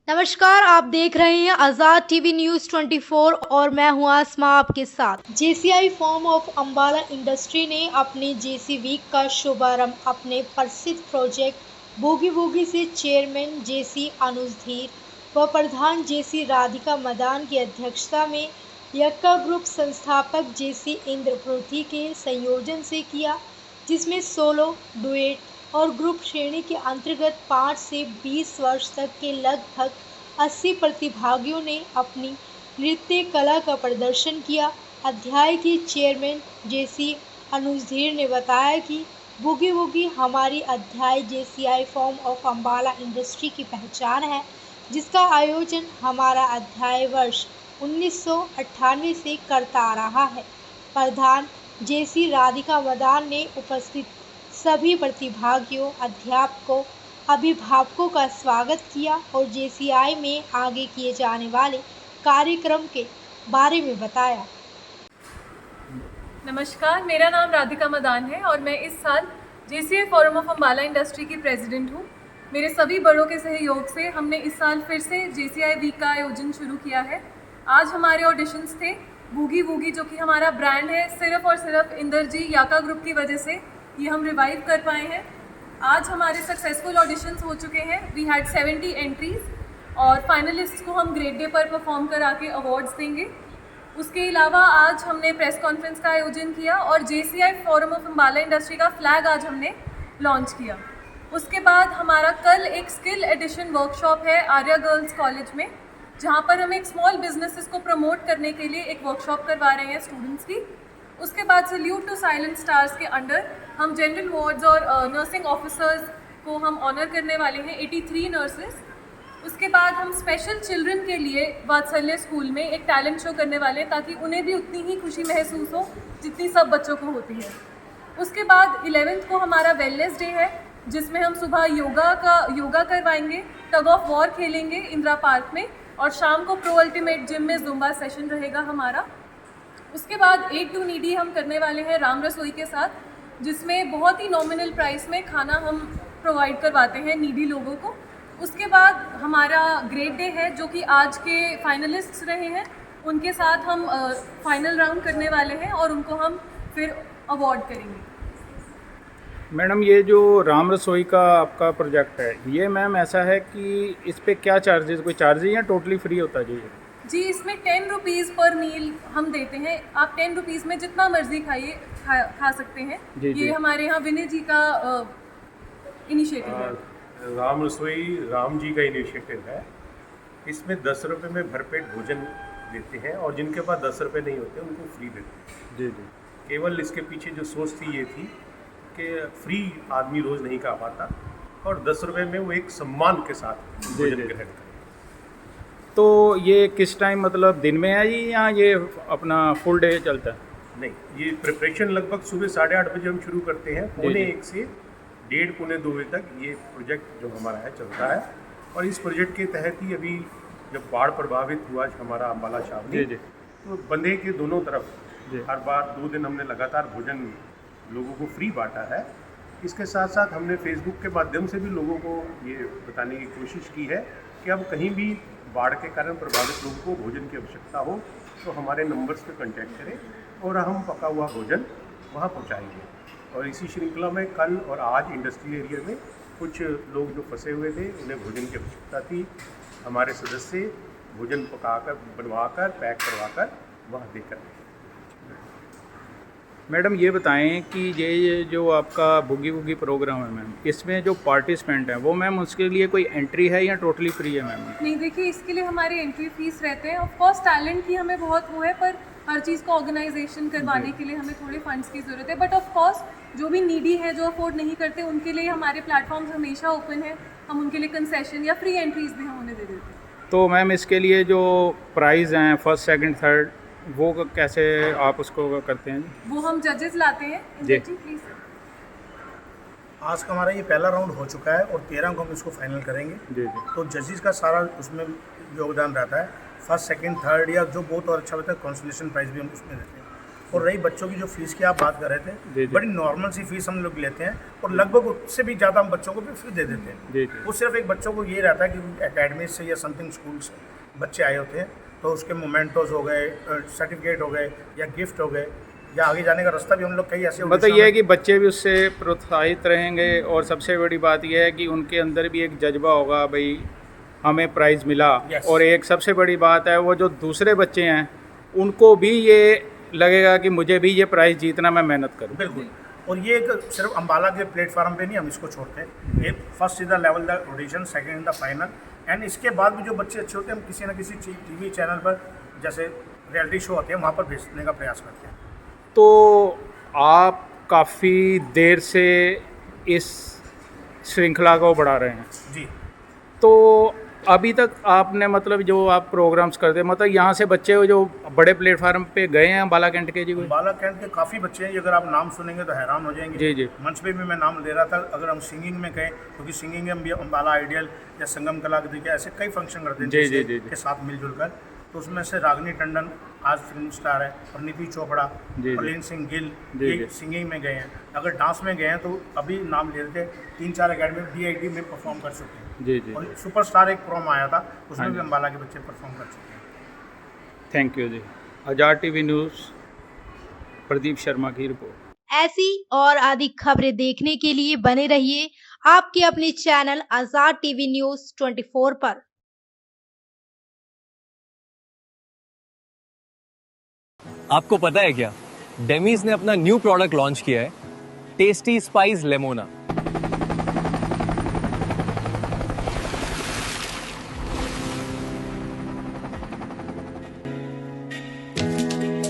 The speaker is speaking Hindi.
नमस्कार, आप देख रहे हैं आज़ाद टीवी न्यूज़ 24 और मैं हूं आसमा आपके साथ। JCI firm of Ambala industry ने अपने जेसी वीक का शुभारंभ अपने प्रसिद्ध प्रोजेक्ट बूगी वूगी से चेयरमैन जेसी अनुज धीर व प्रधान जेसी राधिका मदान की अध्यक्षता में यक्का ग्रुप संस्थापक जेसी इंद्र पृथ्वी के संयोजन से किया, जिसमें सोलो, डुएट और ग्रुप श्रेणी के अंतर्गत 5 से 20 वर्ष तक के लगभग 80 प्रतिभागियों ने अपनी नृत्य कला का प्रदर्शन किया। अध्याय के चेयरमैन जेसी अनुज धीर ने बताया कि बूगी वूगी हमारी अध्याय JCI form of Ambala industry की पहचान है, जिसका आयोजन हमारा अध्याय वर्ष 1998 से करता आ रहा है। प्रधान जेसी राधिका मदान ने उपस्थित सभी प्रतिभागियों, अध्यापकों, अभिभावकों का स्वागत किया और जेसीआई में आगे किए जाने वाले कार्यक्रम के बारे में बताया। नमस्कार, मेरा नाम राधिका मदान है और मैं इस साल JCI forum of Ambala industry की प्रेसिडेंट हूँ। मेरे सभी बड़ों के सहयोग से हमने इस साल फिर से जेसीआई वीक का आयोजन शुरू किया है। आज हमारे ऑडिशंस थे बूगी वूगी, जो कि हमारा ब्रांड है, सिर्फ और सिर्फ इंदर जी याका ग्रुप की वजह से ये हम रिवाइव कर पाए हैं। आज हमारे सक्सेसफुल ऑडिशंस हो चुके हैं। वी हैड 70 एंट्रीज और फाइनलिस्ट्स को हम ग्रेड डे पर परफॉर्म करा के अवार्ड्स देंगे। उसके अलावा आज हमने प्रेस कॉन्फ्रेंस का आयोजन किया और JCI forum of Ambala industry का फ्लैग आज हमने लॉन्च किया। उसके बाद हमारा कल एक स्किल एडिशन वर्कशॉप है आर्या गर्ल्स कॉलेज में, जहाँ पर हम एक स्मॉल बिजनेसेस को प्रमोट करने के लिए एक वर्कशॉप करवा रहे हैं स्टूडेंट्स की। उसके बाद सल्यूट टू साइलेंट स्टार्स के अंडर हम जनरल वार्ड्स और नर्सिंग ऑफिसर्स को हम ऑनर करने वाले हैं, 83 नर्सेस। उसके बाद हम स्पेशल चिल्ड्रन के लिए वात्सल्य स्कूल में एक टैलेंट शो करने वाले हैं, ताकि उन्हें भी उतनी ही खुशी महसूस हो जितनी सब बच्चों को होती है। उसके बाद 11th को हमारा वेलनेस डे है, जिसमें हम सुबह योगा करवाएंगे, टग ऑफ वॉर खेलेंगे इंदिरा पार्क में और शाम को प्रो अल्टीमेट जिम में जुम्बा सेशन रहेगा हमारा। उसके बाद 8 टू नीडी हम करने वाले हैं राम रसोई के साथ, जिसमें बहुत ही नॉमिनल प्राइस में खाना हम प्रोवाइड करवाते हैं नीडी लोगों को। उसके बाद हमारा ग्रेड डे है, जो कि आज के फाइनलिस्ट्स रहे हैं, उनके साथ हम फाइनल राउंड करने वाले हैं और उनको हम फिर अवार्ड करेंगे। मैडम, ये जो राम रसोई का आपका प्रोजेक्ट है, ये मैम ऐसा है कि इस पे क्या चार्जेस, कोई चार्जेस या टोटली फ्री होता है जी? इसमें 10 रुपीज़ पर मील हम देते हैं। आप 10 रुपीज़ में जितना मर्जी खा सकते हैं। ये हमारे यहाँ विनय जी का इनिशिएटिव है। राम रसोई राम जी का इनिशिएटिव है। इसमें 10 रुपये में भरपेट भोजन देते हैं और जिनके पास 10 रुपये नहीं होते उनको फ्री देते हैं। जी। केवल इसके पीछे जो सोच थी ये थी कि फ्री आदमी रोज़ नहीं खा पाता और 10 रुपये में वो एक सम्मान के साथ भोजन ग्रहण करें। तो ये किस टाइम, मतलब दिन में है जी या ये अपना फुल डे चलता है? नहीं, ये प्रिपरेशन लगभग सुबह 8:30 बजे हम शुरू करते हैं, 1:45 से 1:30 पौने 2 बजे तक ये प्रोजेक्ट जो हमारा है चलता है। और इस प्रोजेक्ट के तहत ही अभी जब बाढ़ प्रभावित हुआ हमारा अम्बाला छावनी, तो बंदे के दोनों तरफ हर बार 2 दिन हमने लगातार भोजन लोगों को फ्री बांटा है। इसके साथ साथ हमने फेसबुक के माध्यम से भी लोगों को ये बताने की कोशिश की है कि अब कहीं भी बाढ़ के कारण प्रभावित लोगों को भोजन की आवश्यकता हो तो हमारे नंबर्स पे कांटेक्ट करें और हम पका हुआ भोजन वहाँ पहुँचाएंगे। और इसी श्रृंखला में कल और आज इंडस्ट्रियल एरिया में कुछ लोग जो फंसे हुए थे, उन्हें भोजन की आवश्यकता थी, हमारे सदस्य भोजन पकाकर, बनवाकर, पैक करवाकर वहाँ देकर। मैडम, ये बताएं कि ये जो आपका बूगी वूगी प्रोग्राम है मैम, इसमें जो पार्टिसिपेंट हैं वो मैम उसके लिए कोई एंट्री है या टोटली फ्री है मैम? नहीं, देखिए, इसके लिए हमारे एंट्री फीस रहते हैं। ऑफ कोर्स टैलेंट की हमें बहुत वो है, पर हर चीज़ को ऑर्गेनाइजेशन करवाने के लिए हमें थोड़े फंड्स की ज़रूरत है। बट ऑफ कोर्स जो भी नीडी है, जो अफोर्ड नहीं करते, उनके लिए हमारे प्लेटफॉर्म्स हमेशा ओपन है। हम उनके लिए कंसेशन या फ्री एंट्रीज भी हम उन्हें दे देते हैं। तो मैम, इसके लिए जो प्राइज़ हैं फर्स्ट, सेकंड, थर्ड, वो कैसे आप उसको करते हैं? वो हम जजेस लाते हैं। जी प्लीज। आज का हमारा ये पहला राउंड हो चुका है और 13 को हम इसको फाइनल करेंगे। जी। तो जजेस का सारा उसमें योगदान रहता है। फर्स्ट, सेकंड, थर्ड या जो बहुत और अच्छा होता है, कंसोलेशन प्राइज भी हम उसमें देते हैं। और रही बच्चों की जो फीस की आप बात कर रहे जी, थे, जी। बड़ी नॉर्मल सी फीस हम लोग लेते हैं और लगभग उससे भी ज़्यादा हम बच्चों को भी फीस दे देते हैं। जी, जी। वो सिर्फ एक बच्चों को ये रहता है कि एकेडमी से या समथिंग स्कूल से बच्चे आए होते हैं, तो उसके मोमेंटोज हो गए, सर्टिफिकेट हो गए या गिफ्ट हो गए, या आगे जाने का रास्ता भी हम लोग कई ऐसे मतलब ये है कि बच्चे भी उससे प्रोत्साहित रहेंगे, और सबसे बड़ी बात यह है कि उनके अंदर भी एक जज्बा होगा, भाई हमें प्राइज़ मिला। Yes. और एक सबसे बड़ी बात है, वो जो दूसरे बच्चे हैं उनको भी ये लगेगा कि मुझे भी ये प्राइज़ जीतना, मैं मेहनत करूँ। बिल्कुल। और ये एक सिर्फ अम्बाला के प्लेटफार्म पे नहीं हम इसको छोड़ते हैं, एक first is the level the audition, second in the final, and इसके बाद भी जो बच्चे अच्छे होते हैं हम किसी न किसी टीवी चैनल पर, जैसे रियलिटी शो होते हैं, वहाँ पर भेजने का प्रयास करते हैं। तो आप काफ़ी देर से इस श्रृंखला को बढ़ा रहे हैं, जी। तो अभी तक आपने मतलब जो आप प्रोग्राम्स करते हैं, मतलब यहाँ से बच्चे जो बड़े प्लेटफार्म पे गए हैं बाला कैंट के जी कोई? अम्बाला कैंट के काफ़ी बच्चे हैं, ये अगर आप नाम सुनेंगे तो हैरान हो जाएंगे। जी, जी। मंच पे भी मैं नाम ले रहा था। अगर हम सिंगिंग में गए, क्योंकि सिंगिंग में भी अम्बाला आइडियल या संगम कला के ऐसे कई फंक्शन करते हैं जी, जैसे जी, जी। के साथ मिलजुल कर, तो उसमें से रागनी टंडन आज फिल्म स्टार है, और निपी चोपड़ा, जी, जी। प्रलीन सिंह गिल, जी, ये जी। सिंगिंग में गए हैं। अगर डांस में गए हैं तो अभी नाम ले रहे थे, 3-4 अकेडमी DIT में परफॉर्म कर चुके हैं। जी, जी। और सुपरस्टार एक प्रोम आया था, उसमें हाँ भी जी। अम्बाला के बच्चे परफॉर्म कर चुके हैं। Thank you ji. Azad TV news, Pradeep Sharma की रिपोर्ट। ऐसी और अधिक खबरें देखने के लिए बने रहिए आपके अपने चैनल आजाद टीवी न्यूज 24 पर। आपको पता है क्या, डेमीज ने अपना न्यू प्रोडक्ट लॉन्च किया है, टेस्टी स्पाइस लेमोना।